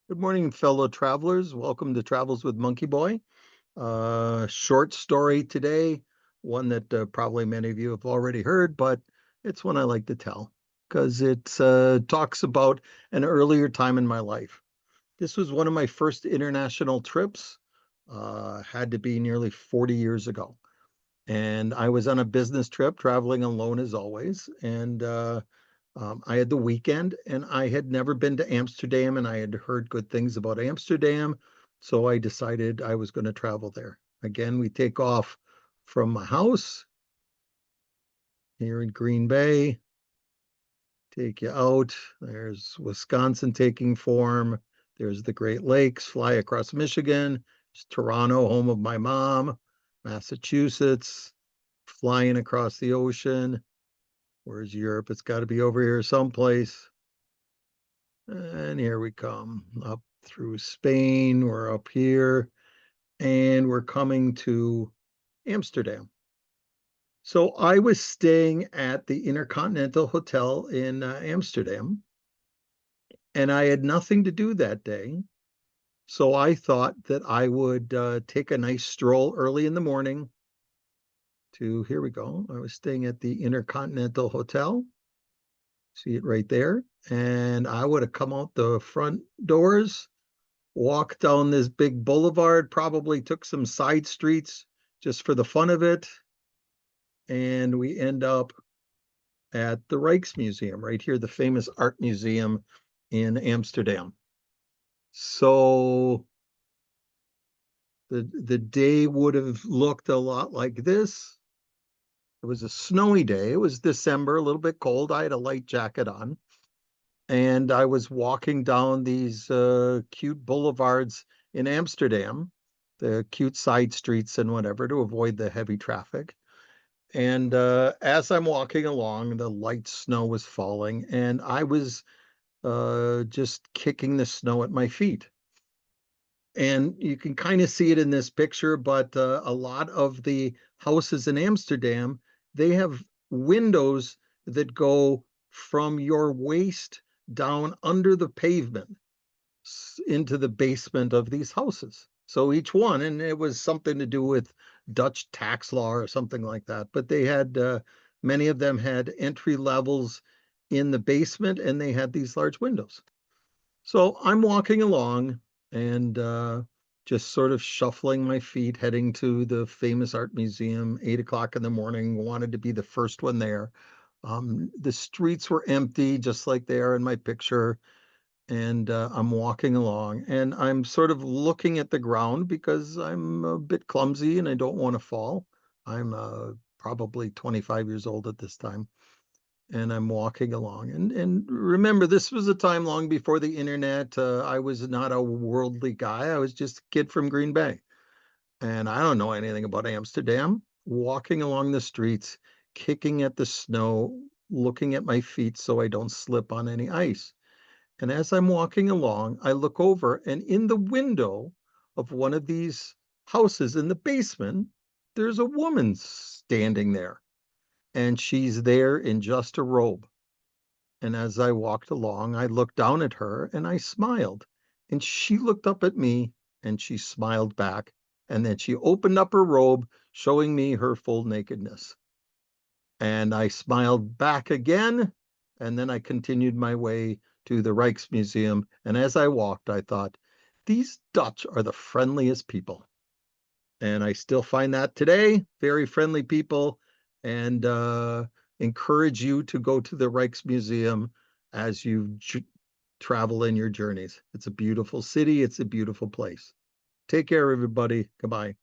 Good morning, fellow travelers. Welcome to Travels with Monkey Boy. Short story today, one that probably many of you have already heard, but it's one I like to tell because it talks about an earlier time in my life. This was one of my first international trips, had to be nearly 40 years ago. And I was on a business trip, traveling alone as always. And I had the weekend and I had never been to Amsterdam and I had heard good things about Amsterdam. So I decided I was going to travel there. Again, we take off from my house here in Green Bay, take you out. There's Wisconsin taking form. There's the Great Lakes, fly across Michigan. There's Toronto, home of my mom, Massachusetts, flying across the ocean. Where's Europe? It's got to be over here someplace. And here we come up through Spain. We're up here and we're coming to Amsterdam. So I was staying at the Intercontinental Hotel in Amsterdam and I had nothing to do that day. So I thought that I would take a nice stroll early in the morning to, here we go. I was staying at the Intercontinental Hotel. See it right there. And I would have come out the front doors, walked down this big boulevard, probably took some side streets just for the fun of it. And we end up at the Rijksmuseum right here, the famous art museum in Amsterdam. So the day would have looked a lot like this. It was a snowy day. It was December, a little bit cold. I had a light jacket on. And I was walking down these cute boulevards in Amsterdam, the cute side streets and whatever to avoid the heavy traffic. And as I'm walking along, the light snow was falling, and I was just kicking the snow at my feet. And you can kind of see it in this picture, but a lot of the houses in Amsterdam, they have windows that go from your waist down under the pavement into the basement of these houses. So each one, and it was something to do with Dutch tax law or something like that, but they had many of them had entry levels in the basement and they had these large windows. So I'm walking along and just sort of shuffling my feet, heading to the famous art museum, 8 o'clock in the morning, wanted to be the first one there. The streets were empty, just like they are in my picture. And I'm walking along and I'm sort of looking at the ground because I'm a bit clumsy and I don't want to fall. I'm probably 25 years old at this time and I'm walking along. And remember, this was a time long before the internet. I was not a worldly guy. I was just a kid from Green Bay. And I don't know anything about Amsterdam. Walking along the streets, kicking at the snow, looking at my feet so I don't slip on any ice. And as I'm walking along, I look over, and in the window of one of these houses in the basement, there's a woman standing there, and she's there in just a robe. And as I walked along, I looked down at her and I smiled. And she looked up at me and she smiled back. And then she opened up her robe, showing me her full nakedness. And I smiled back again. And then I continued my way to the Rijksmuseum. And as I walked, I thought, these Dutch are the friendliest people. And I still find that today, very friendly people, and encourage you to go to the Rijksmuseum as you travel in your journeys. It's a beautiful city. It's a beautiful place. Take care, everybody. Goodbye.